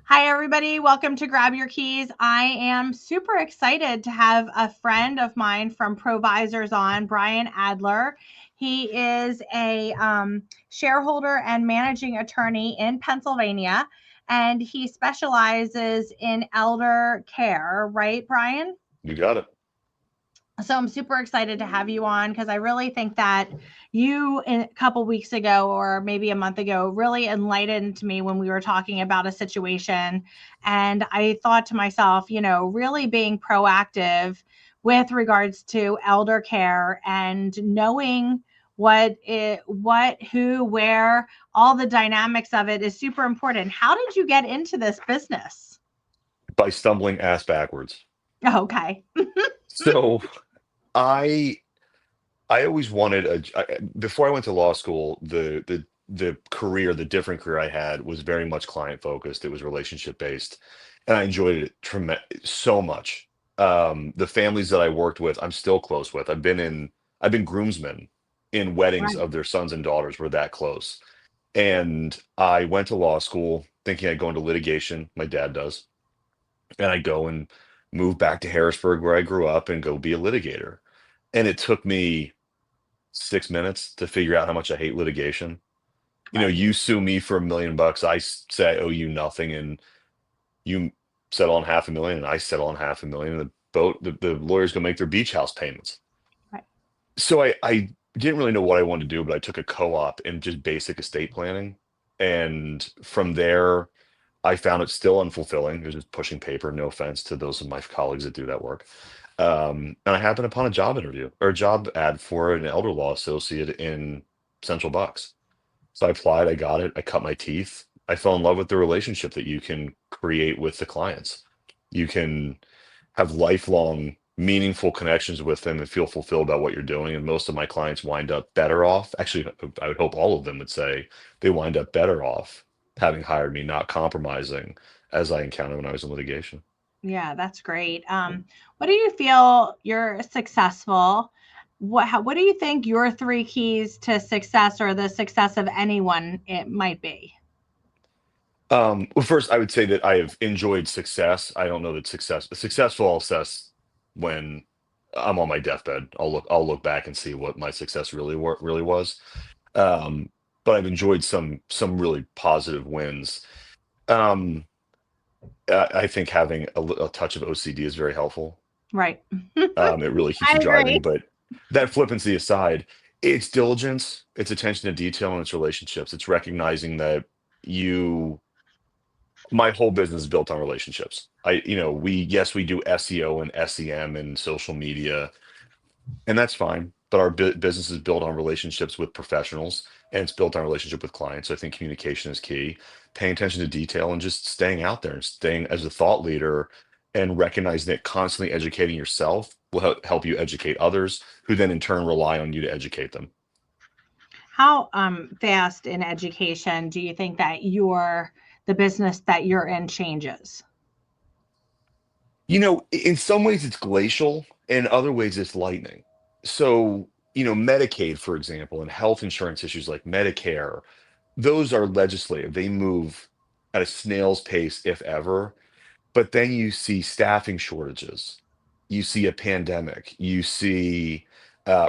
Hi, everybody. Welcome to Grab Your Keys. I am super excited to have a friend of mine from Provisors on, Bryan Adler. He is a shareholder and managing attorney in Pennsylvania, and he specializes in elder care, right, Bryan? You got it. So I'm super excited to have you on because I really think that you a couple weeks ago or maybe a month ago really enlightened me when we were talking about a situation. And I thought to myself, really being proactive with regards to elder care and knowing who, where, all the dynamics of it is super important. How did you get into this business? By stumbling ass backwards. Okay. So I I always wanted before I went to law school, the career, the different career I had was very much client focused. It was relationship based, and I enjoyed it so much. The families that I worked with, I'm still close with. I've been groomsmen in weddings Right. of their sons and daughters. We're that close. And I went to law school thinking I'd go into litigation. My dad does. And I go and move back to Harrisburg where I grew up and go be a litigator. And it took me 6 minutes to figure out how much I hate litigation. Right. You sue me for $1 million. Say I owe you nothing, and you settle on 500,000, and I settle on 500,000. And the lawyers go make their beach house payments. Right. So I didn't really know what I wanted to do, but I took a co-op in just basic estate planning. And from there, I found it still unfulfilling. It was just pushing paper. No offense to those of my colleagues that do that work. And I happened upon a job interview or a job ad for an elder law associate in Central Bucks. So I applied, I got it, I cut my teeth. I fell in love with the relationship that you can create with the clients. You can have lifelong, meaningful connections with them and feel fulfilled about what you're doing. And most of my clients wind up better off. Actually, I would hope all of them would say they wind up better off having hired me, not compromising as I encountered when I was in litigation. Yeah, that's great. What do you feel you're successful? What do you think your three keys to success or the success of anyone it might be? Well, first, I would say that I have enjoyed success. I don't know that successful I'll assess when I'm on my deathbed. I'll look back and see what my success really was. Um, but I've enjoyed some really positive wins. Um, I think having a touch of OCD is very helpful. Right. It really keeps I you agree. driving, but that flippancy aside, it's diligence, it's attention to detail, and it's relationships. It's recognizing that you my whole business is built on relationships. Yes, we do SEO and SEM and social media, and that's fine. But our business is built on relationships with professionals, and it's built on relationship with clients. So I think communication is key, paying attention to detail, and just staying out there and staying as a thought leader, and recognizing that constantly educating yourself will help you educate others, who then in turn rely on you to educate them. How fast in education do you think that the business that you're in changes? In some ways it's glacial, in other ways it's lightning. So, Medicaid, for example, and health insurance issues like Medicare, those are legislative. They move at a snail's pace, if ever. But then you see staffing shortages, you see a pandemic, you see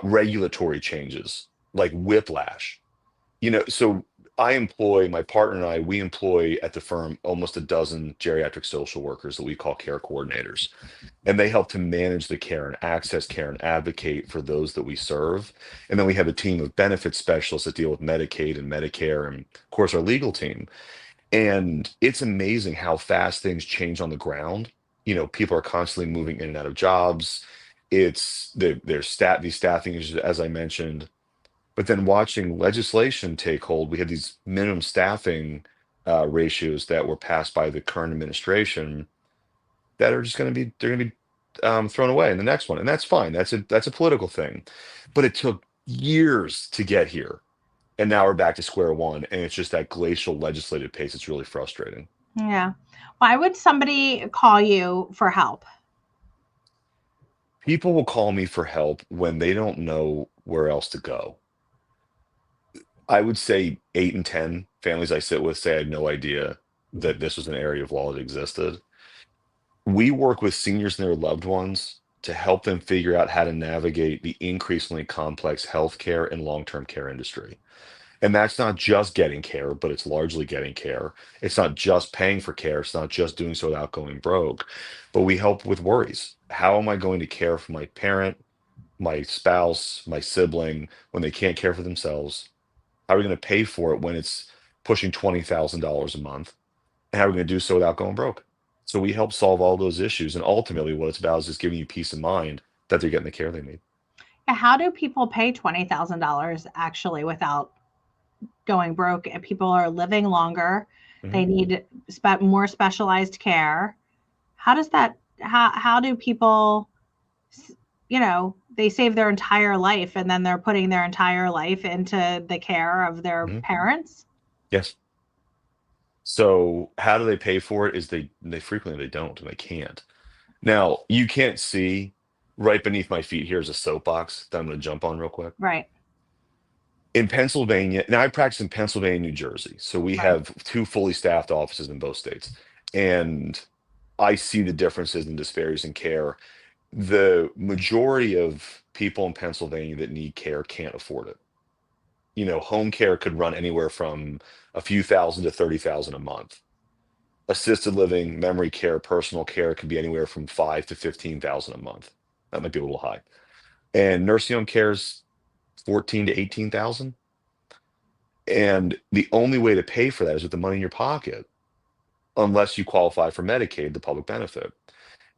regulatory changes like whiplash. So my partner and I, we employ at the firm almost a dozen geriatric social workers that we call care coordinators. And they help to manage the care and access care and advocate for those that we serve. And then we have a team of benefit specialists that deal with Medicaid and Medicare, and of course our legal team. And it's amazing how fast things change on the ground. People are constantly moving in and out of jobs. These staffing issues, as I mentioned, but then watching legislation take hold, we had these minimum staffing ratios that were passed by the current administration that are just they're going to be thrown away in the next one, and that's fine. That's a political thing, but it took years to get here, and now we're back to square one, and it's just that glacial legislative pace. It's really frustrating. Yeah. Why would somebody call you for help? People will call me for help when they don't know where else to go. I would say 8 and 10 families I sit with say I had no idea that this was an area of law that existed. We work with seniors and their loved ones to help them figure out how to navigate the increasingly complex healthcare and long-term care industry. And that's not just getting care, but it's largely getting care. It's not just paying for care. It's not just doing so without going broke, but we help with worries. How am I going to care for my parent, my spouse, my sibling when they can't care for themselves? How are we going to pay for it when it's pushing $20,000 a month? And how are we going to do so without going broke? So we help solve all those issues. And ultimately, what it's about is just giving you peace of mind that they're getting the care they need. How do people pay $20,000 actually without going broke? And people are living longer. Mhm. They need more specialized care. How does that, how do people, they save their entire life and then they're putting their entire life into the care of their Mhm. parents? Yes. So how do they pay for it? Is they frequently they don't and they can't. Now you can't see right beneath my feet here is a soapbox that I'm going to jump on real quick. Right. In Pennsylvania, now I practice in Pennsylvania, New Jersey. So we Right. have two fully staffed offices in both states. And I see the differences and disparities in care. The majority of people in Pennsylvania that need care can't afford it. Home care could run anywhere from a few thousand to 30,000 a month. Assisted living, memory care, personal care can be anywhere from 5 to 15,000 a month. That might be a little high. And nursing home care is 14 to 18,000. And the only way to pay for that is with the money in your pocket, unless you qualify for Medicaid, the public benefit.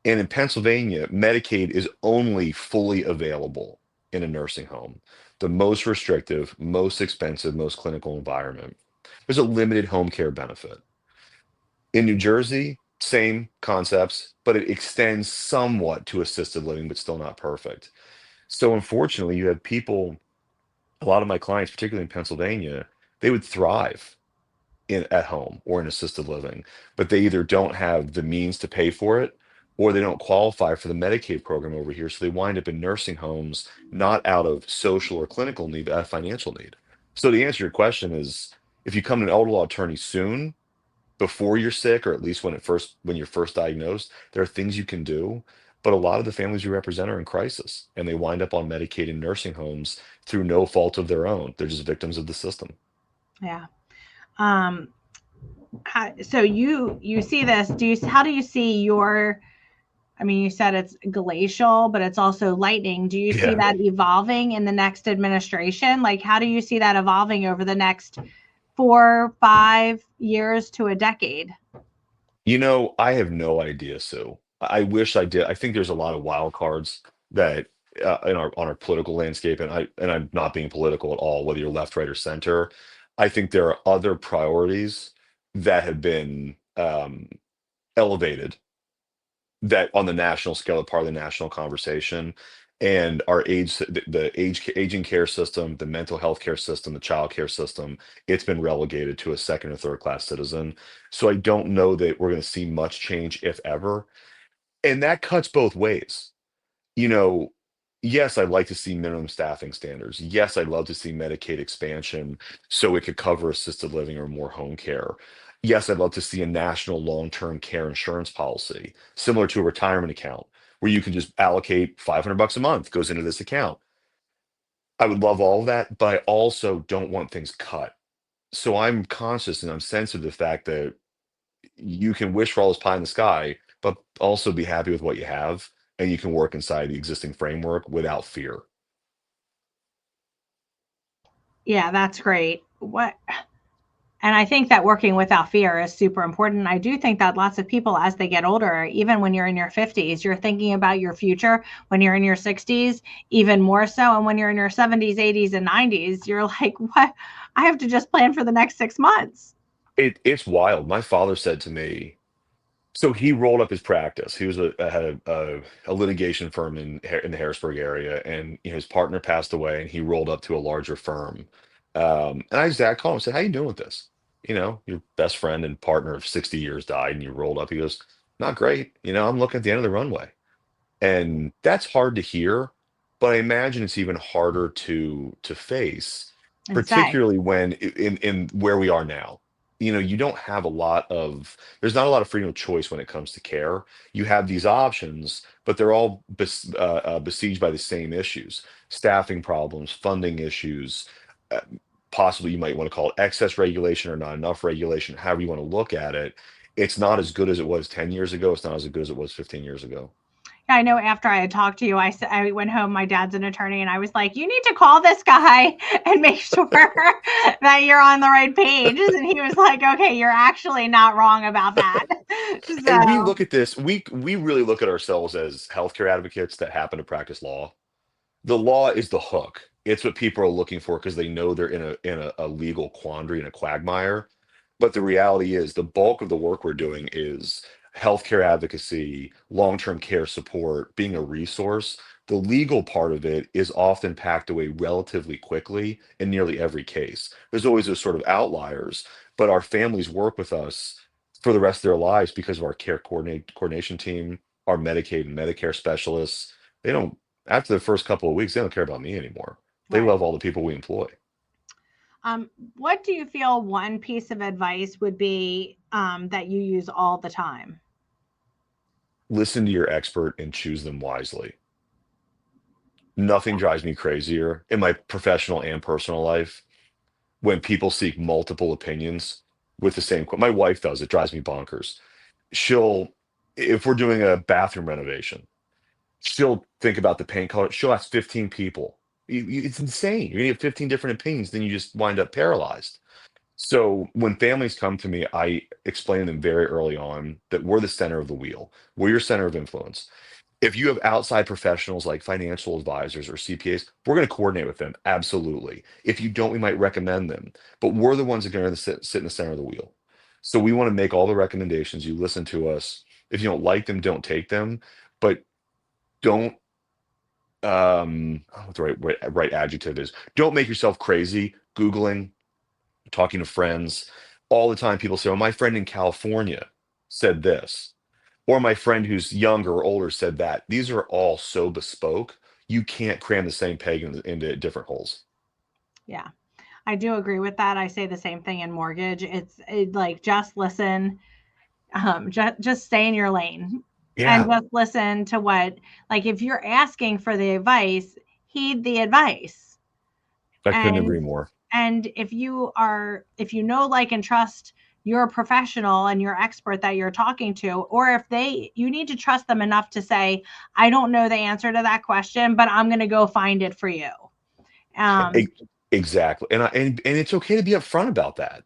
And in Pennsylvania, Medicaid is only fully available in a nursing home, the most restrictive, most expensive, most clinical environment. There's a limited home care benefit. In New Jersey, same concepts, but it extends somewhat to assisted living, but still not perfect. So unfortunately, you have people, a lot of my clients, particularly in Pennsylvania, they would thrive at home or in assisted living, but they either don't have the means to pay for it or they don't qualify for the Medicaid program over here. So they wind up in nursing homes, not out of social or clinical need, but out of financial need. So to answer your question is if you come to an elder law attorney soon, before you're sick, or at least when you're first diagnosed, there are things you can do. But a lot of the families you represent are in crisis and they wind up on Medicaid in nursing homes through no fault of their own. They're just victims of the system. Yeah. Um, so you see this, how do you see your, I mean, you said it's glacial, but it's also lightning. Do you see Yeah. that evolving in the next administration? Like, how do you see that evolving over the next 4, 5 years to a decade? I have no idea, Sue. I wish I did. I think there's a lot of wild cards that in our on our political landscape, and I'm not being political at all, whether you're left, right, or center. I think there are other priorities that have been elevated that on the national scale are part of the national conversation. And our aging care system, the mental health care system, the child care system, it's been relegated to a second or third class citizen. So I don't know that we're going to see much change, if ever. And that cuts both ways. You know, yes, I'd like to see minimum staffing standards. Yes, I'd love to see Medicaid expansion so it could cover assisted living or more home care. Yes, I'd love to see a national long-term care insurance policy, similar to a retirement account, where you can just allocate 500 bucks a month goes into this account. I would love all of that, but I also don't want things cut. So I'm conscious and I'm sensitive to the fact that you can wish for all this pie in the sky, but also be happy with what you have, and you can work inside the existing framework without fear. Yeah, that's great. And I think that working without fear is super important. I do think that lots of people, as they get older, even when you're in your 50s, you're thinking about your future. When you're in your 60s, even more so. And when you're in your 70s, 80s, and 90s, you're like, what? I have to just plan for the next 6 months. It's wild. My father said to me, so he rolled up his practice. He was had a litigation firm in the Harrisburg area, and his partner passed away, and he rolled up to a larger firm. And I called him and said, "How you doing with this? Your best friend and partner of 60 years died, and you rolled up." He goes, "Not great. I'm looking at the end of the runway." And that's hard to hear, but I imagine it's even harder to face, And say, particularly when in where we are now. you don't have a lot of there's not a lot of freedom of choice when it comes to care. You have these options, but they're all besieged by the same issues: staffing problems, funding issues, uh, possibly you might want to call it excess regulation or not enough regulation, however you want to look at it. It's not as good as it was 10 years ago. It's not as good as it was 15 years ago. I know after I had talked to you, I went home. My dad's an attorney, and I was like, "You need to call this guy and make sure that you're on the right page." And he was like, "Okay, you're actually not wrong about that." And we So, look at this, we really look at ourselves as healthcare advocates that happen to practice law. The law is the hook. It's what people are looking for because they know they're in a legal quandary and a quagmire. But the reality is the bulk of the work we're doing is healthcare advocacy, long-term care support, being a resource. The legal part of it is often packed away relatively quickly in nearly every case. There's always those sort of outliers, but our families work with us for the rest of their lives because of our coordination team, our Medicaid and Medicare specialists. They don't After the first couple of weeks, they don't care about me anymore. They right. love all the people we employ. What do you feel one piece of advice would be that you use all the time? Listen to your expert and choose them wisely. Nothing drives me crazier in my professional and personal life when people seek multiple opinions with the same. My wife does. It drives me bonkers. She'll, if we're doing a bathroom renovation, she'll think about the paint color. She'll ask 15 people. It's insane. You're gonna get 15 different opinions, then you just wind up paralyzed. So when families come to me, I explain to them very early on that we're the center of the wheel. We're your center of influence. If you have outside professionals like financial advisors or CPAs, we're going to coordinate with them. Absolutely. If you don't, we might recommend them, but we're the ones that are going to sit in the center of the wheel. So we want to make all the recommendations. You listen to us. If you don't like them, don't take them, but don't what the right adjective is. Don't make yourself crazy Googling, talking to friends. All the time people say, "Oh, my friend in California said this," or "My friend who's younger or older said that." These are all so bespoke. You can't cram the same peg into different holes. Yeah, I do agree with that. I say the same thing in mortgage. Like just listen, just stay in your lane and Yeah, just listen to what, like, if you're asking for the advice, heed the advice. I couldn't And agree more. if you know, like, and trust your professional and your expert that you're talking to, or if you need to trust them enough to say, I don't know the answer to that question, but I'm going to go find it for you. E- um exactly. And it's okay to be upfront about that.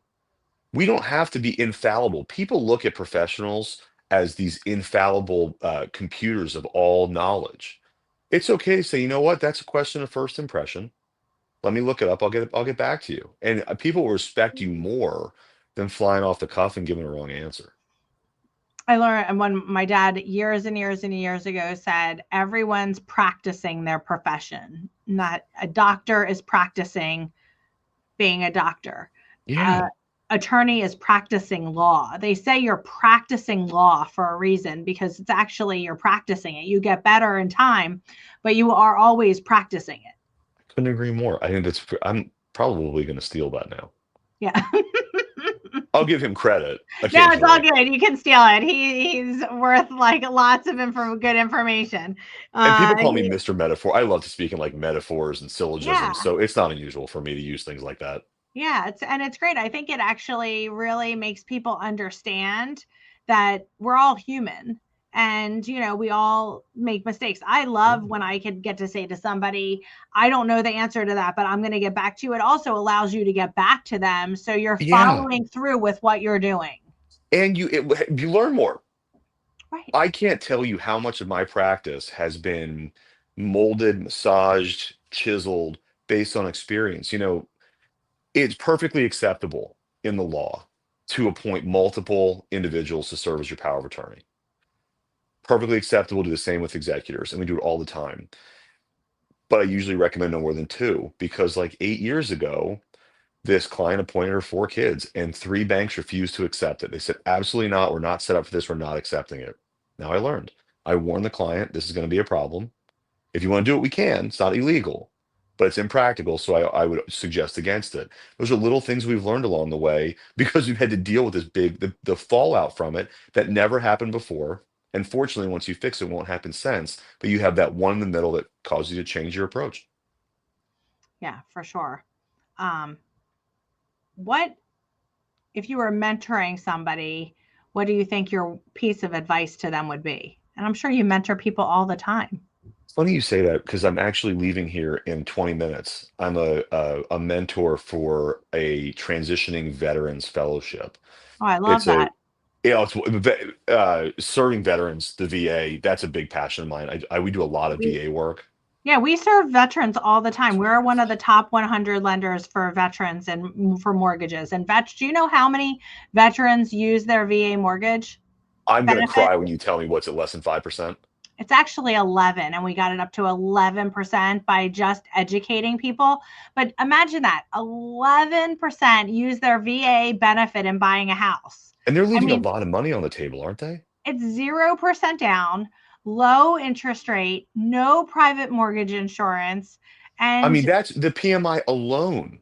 We don't have to be infallible. People look at professionals as these infallible computers of all knowledge. It's okay to say, you know what, that's a question of first impression. Let me look it up. I'll get back to you. And people will respect you more than flying off the cuff and giving a wrong answer. I learned when my dad years and years and years ago said, everyone's practicing their profession. Not a doctor is practicing being a doctor. Uh, Yeah, Attorney is practicing law. They say you're practicing law for a reason because it's actually you're practicing it. You get better in time, but you are always practicing it. couldn't agree more. I'm probably going to steal that now. Yeah. I'll give him credit No, it's all occasionally. good. You can steal it. He's worth like lots of good information. And people call me He, Mr. Metaphor. I love to speak in like metaphors and syllogisms, yeah. so it's not unusual for me to use things like that. Yeah, it's great. I think it actually really makes people understand that we're all human and we all make mistakes. I Yeah. love when I could get to say to somebody, I don't know the answer to that, but I'm going to get back to you. It also allows you to get back to them so you're Yeah. following through with what you're doing. And you learn more. Right. I can't tell you how much of my practice has been molded, massaged, chiseled based on experience. It's perfectly acceptable in the law to appoint multiple individuals to serve as your power of attorney. Perfectly acceptable to do the same with executors, and we do it all the time. But I usually recommend no more than two because, like 8 years ago, this client appointed her 4 kids, and 3 banks refused to accept it. They said, absolutely not. We're not set up for this. We're not accepting it. Now I learned. I warned the client this is going to be a problem. If you want to do it, we can. It's not illegal. but it's impractical. So I would suggest against it. Those are little things we've learned along the way because we've had to deal with this the fallout from it that never happened before. And fortunately, once you fix it, it won't happen since. But you have that one in the middle that causes you to change your approach. Yeah, for sure. Um, what if you were mentoring somebody, what do you think your piece of advice to them would be? And I'm sure you mentor people all the time. Funny you say that because I'm actually leaving here in 20 minutes. I'm a mentor for a transitioning veterans fellowship. Oh, I love It's a that. serving veterans, the VA. That's a big passion of mine. We do a lot of We VA work. Yeah, we serve veterans all the time. We're one of the top 100 lenders for veterans and for mortgages. And do you know how many veterans use their VA mortgage I'm gonna benefit? cry when you tell me what's at less than 5%. It's actually 11, and we got it up to 11% by just educating people. But imagine that 11% use their VA benefit in buying a house. And they're I leaving a mean, lot of money on the table, aren't they? it's 0% down, low interest rate, no private mortgage insurance, I and mean, that's the PMI alone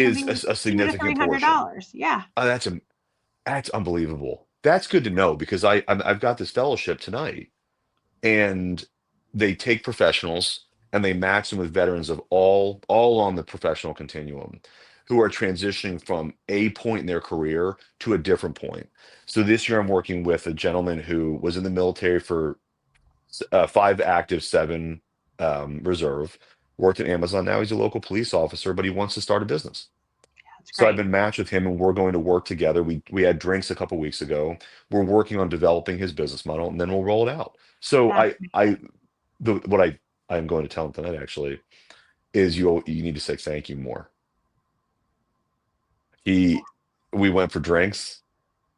can is be a two to three significant hundred portion. dollars. Yeah, Oh, that's unbelievable. That's good to know because I've got this fellowship tonight, and they take professionals and they match them with veterans of all on the professional continuum who are transitioning from a point in their career to a different point. So this year I'm working with a gentleman who was in the military for 5 active, 7 reserve, worked at Amazon. Now he's a local police officer, but he wants to start a business. that's So I've great. been matched with him, and we're going to work together. We had drinks a couple weeks ago. We're working on developing his business model, and then we'll roll it out. So That's I the what I'm going to tell him tonight actually is you need to say thank you more. He We went for drinks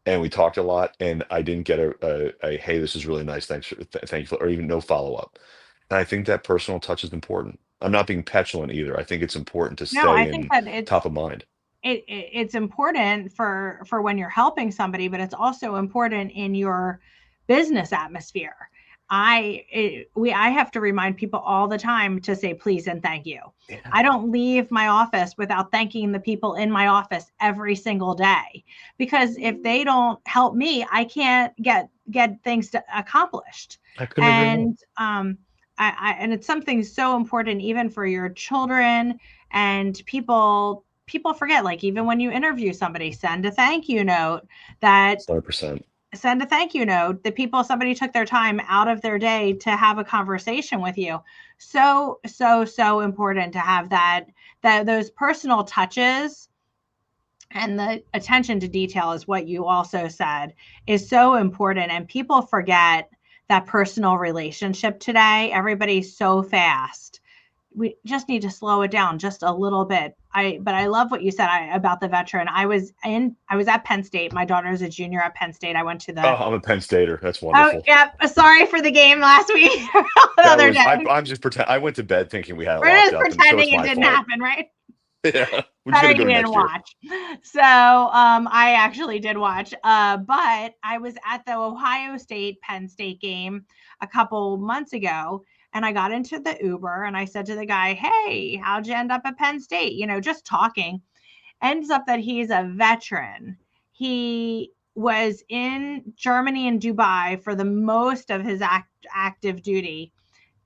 and we talked a lot, and I didn't get a hey, this is really nice, thank you or even no follow up. And I think that personal touch is important. I'm not being petulant either. I think it's important to no, I stay think in that top of mind. it's important for when you're helping somebody, but it's also important in your business atmosphere. I have to remind people all the time to say please and thank you. Yeah. I don't leave my office without thanking the people in my office every single day, because if they don't help me, I can't get things accomplished. I couldn't agree more. And and it's something so important even for your children. And people forget, like, even when you interview somebody, send a thank you note. That 100%. Send a thank you note. The people, somebody took their time out of their day to have a conversation with you. So important to have that those personal touches, and the attention to detail is what you also said is so important. And people forget that personal relationship today. Everybody's so fast. We just need to slow it down just a little bit. But I love what you said about the veteran. I was at Penn State. My daughter's a junior at Penn State. I went to Oh, the I'm a Penn Stater. That's Oh, wonderful. yeah, sorry for the game last week. The That other was day. I'm just pretend I went to bed thinking we had it We're locked just up, and so it's pretending it my didn't fault. happen, right? Yeah, we're just gonna Better go you to didn't next year. watch. So I actually did watch. But I was at the Ohio State Penn State game a couple months ago, and I got into the Uber and I said to the guy, "Hey, how'd you end up at Penn State?" Just talking. Ends up that he's a veteran. He was in Germany and Dubai for the most of his active duty.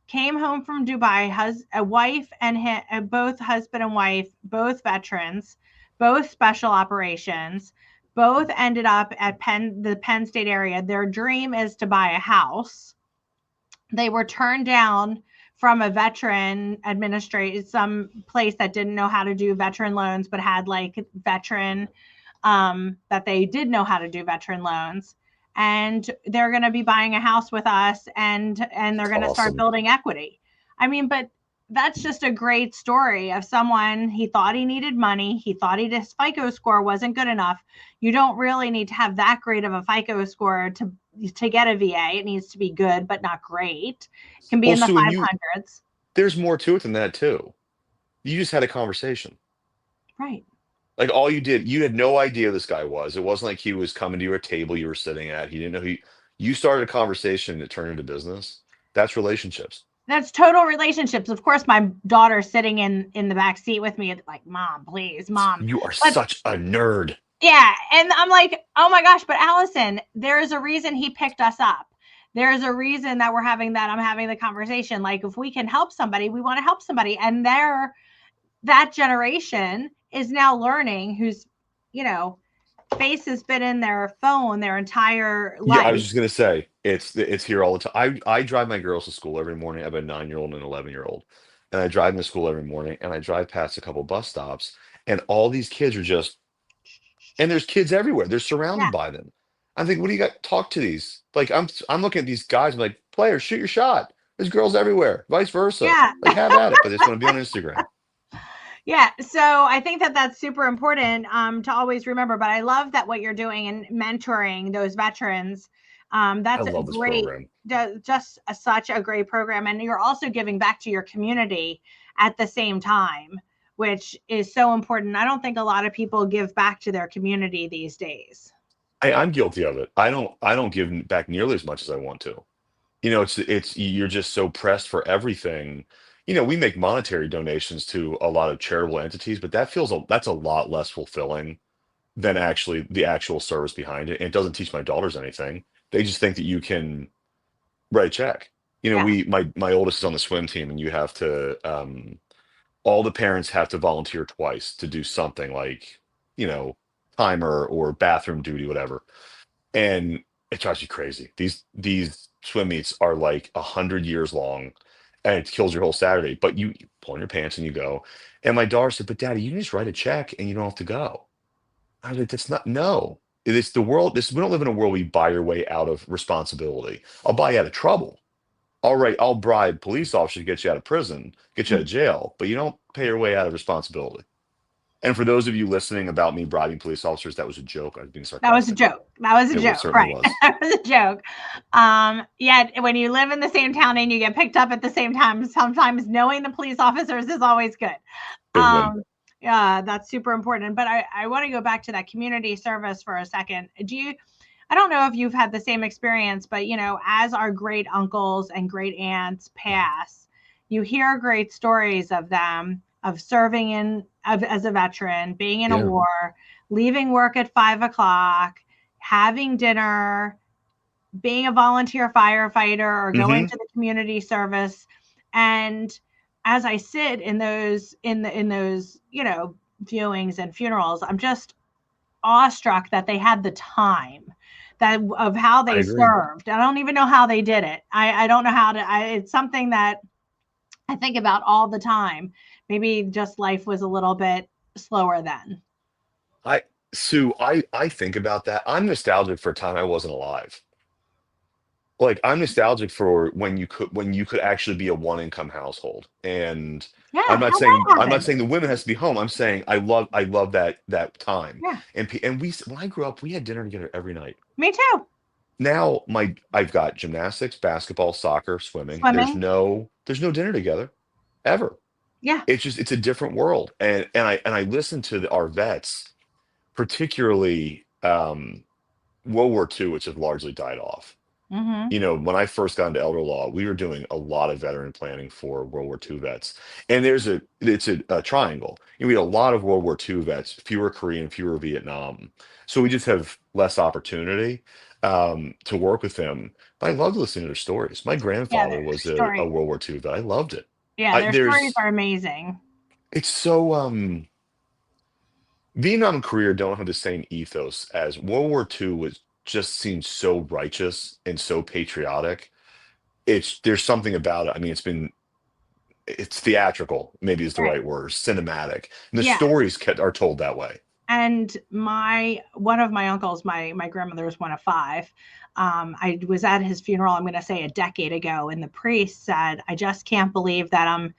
Came home from Dubai, has a wife and both husband and wife, both veterans, both special operations, both ended up at the Penn State area. Their dream is to buy a house. They were turned down from a veteran administrator, some place that didn't know how to do veteran loans, but had like veteran, that they did know how to do veteran loans. And they're going to be buying a house with us, and they're It's going to start awesome. building equity. I mean, but that's just a great story of someone. He thought he needed money. He thought his FICO score wasn't good enough. You don't really need to have that great of a FICO score to get a VA. It needs to be good, but not great. It can be Well, in the Sue, and you 500s. there's more to it than that too. You just had a conversation. Right. Like all you did, you had no idea this guy was. It wasn't like he was coming to your table you were sitting at. He didn't know who you started a conversation and it turned into business. That's relationships. That's total relationships. Of course, my daughter's sitting in the back seat with me, like, "Mom, please, mom." You are But such a nerd. yeah, and I'm like, "Oh my gosh, but Allison, there is a reason he picked us up. There's a reason that I'm having the conversation. Like, if we can help somebody, we want to help somebody." And that generation is now learning, whose, you know, face has been in their phone their entire Yeah, I life. was just gonna say it's here all the time. I drive my girls to school every morning. I have a 9-year-old and an 11-year-old, and I drive them to school every morning. And I drive past a couple bus stops, and all these kids are just and there's kids everywhere. They're surrounded Yeah, by them. I think, what do you got? Talk to these. Like I'm looking at these guys. I'm like, players, shoot your shot. There's girls everywhere. Vice versa. yeah. Like, have at it. But they just want to be on Instagram. Yeah, so I think that that's super important to always remember. But I love that what you're doing and mentoring those veterans. I That's a love this great, program. such a great program, and you're also giving back to your community at the same time, which is so important. I don't think a lot of people give back to their community these days. I'm guilty of it. I don't give back nearly as much as I want to. It's you're just so pressed for everything. We make monetary donations to a lot of charitable entities, but that's a lot less fulfilling than actually the actual service behind it. And it doesn't teach my daughters anything. They just think that you can write a check. Yeah, My oldest is on the swim team, and you have to all the parents have to volunteer twice to do something like, you know, timer or bathroom duty, whatever. And it drives you crazy. These swim meets are like 100 years long, and it kills your whole Saturday. But you pull in your pants and you go. And my daughter said, "But Daddy, you can just write a check and you don't have to go." I was like, "That's not no. It's the world. We don't live in a world where you buy your way out of responsibility. I'll buy you out of trouble. All right, I'll bribe police officers to get you out of prison, get you out of jail, but you don't pay your way out of responsibility." And for those of you listening about me bribing police officers, that was a joke. I was being that was a sarcastic. joke. That was a It joke, certainly right? was. That was a joke. Yeah, when you live in the same town and you get picked up at the same time, sometimes knowing the police officers is always good. Big win. Yeah, that's super important. But I want to go back to that community service for a second. I don't know if you've had the same experience, but as our great uncles and great aunts pass, you hear great stories of them, of serving as a veteran, being in a Yeah. war, leaving work at 5 o'clock, having dinner, being a volunteer firefighter, or going Hmm. to the community service. And as I sit in those viewings and funerals, I'm just awestruck that they had the time, that of how I they agree. served. I don't even know how they did it. I don't know how to. It's something that I think about all the time. Maybe just life was a little bit slower then. I Sue, I think about that. I'm nostalgic for a time I wasn't alive. Like, I'm nostalgic for when you could actually be a one income household. And Yeah, I'm how not that saying I'm not happened. saying the women has to be home. I'm saying I love that time. Yeah, And when I grew up, we had dinner together every night. me too. Now I've got gymnastics, basketball, soccer, swimming. There's Swimming. no dinner together ever. Yeah, It's a different world. And I listen to our vets, particularly World War II, which have largely died off. hmm, When I first got into elder law, we were doing a lot of veteran planning for World War II vets. And it's a triangle. We had a lot of World War II vets, fewer Korean, fewer Vietnam. So we just have less opportunity to work with them. But I loved listening to their stories. My yeah. grandfather Their was a story. World War II vet. I loved it. Yeah, I their stories there's are amazing. it's so Vietnam and Korea don't have the same ethos as World War II was just seemed so righteous and so patriotic. There's something about it. I mean, it's theatrical, maybe is the Right. right word, cinematic. And the Yeah. stories are told that way. And one of my uncles, my grandmother was one of five. I was at his funeral, I'm going to say a decade ago, and the priest said, "I just can't believe that I'm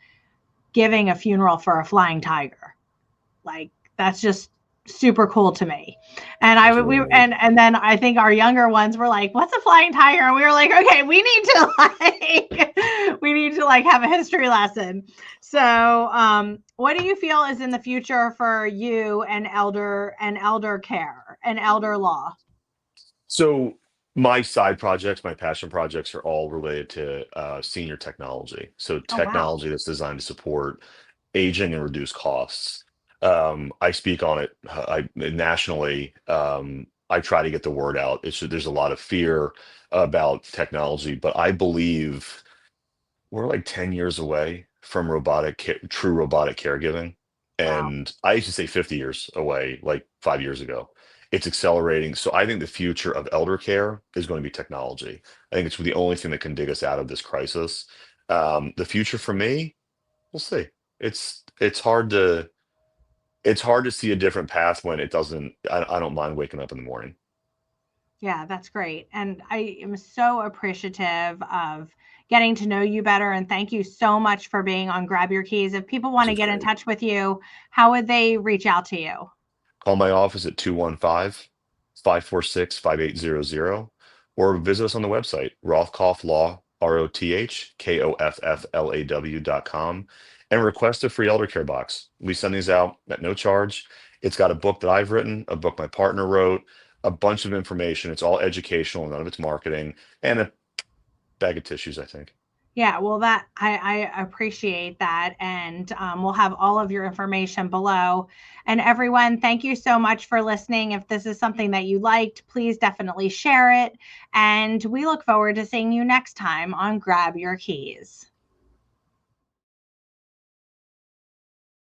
giving a funeral for a flying tiger." Like, that's just super cool to me. And That's I really we neat. and then I think our younger ones were like, "What's a flying tiger?" And we were like, "Okay, we need to have a history lesson." So, what do you feel is in the future for you and elder care and elder law? So My side projects, my passion projects are all related to senior technology. So Oh, wow. technology that's designed to support aging and reduce costs. I speak on it nationally. I try to get the word out. There's a lot of fear about technology, but I believe we're like 10 years away from true robotic caregiving. Wow. And I used to say 50 years away, like 5 years ago. It's accelerating. So I think the future of elder care is going to be technology. I think it's the only thing that can dig us out of this crisis. The future for me, we'll see. It's hard to see a different path when it doesn't. I don't mind waking up in the morning. Yeah, that's great. And I am so appreciative of getting to know you better. And thank you so much for being on Grab Your Keys. If people want This to is get in great. touch with you, how would they reach out to you? Call my office at 215-546-5800, or visit us on the website, Rothkopf Law, ROTHKOFFLAW.com, and request a free elder care box. We send these out at no charge. It's got a book that I've written, a book my partner wrote, a bunch of information. It's all educational, none of it's marketing, and a bag of tissues, I think. Yeah, well, that I appreciate that. And we'll have all of your information below. And everyone, thank you so much for listening. If this is something that you liked, please definitely share it. And we look forward to seeing you next time on Grab Your Keys.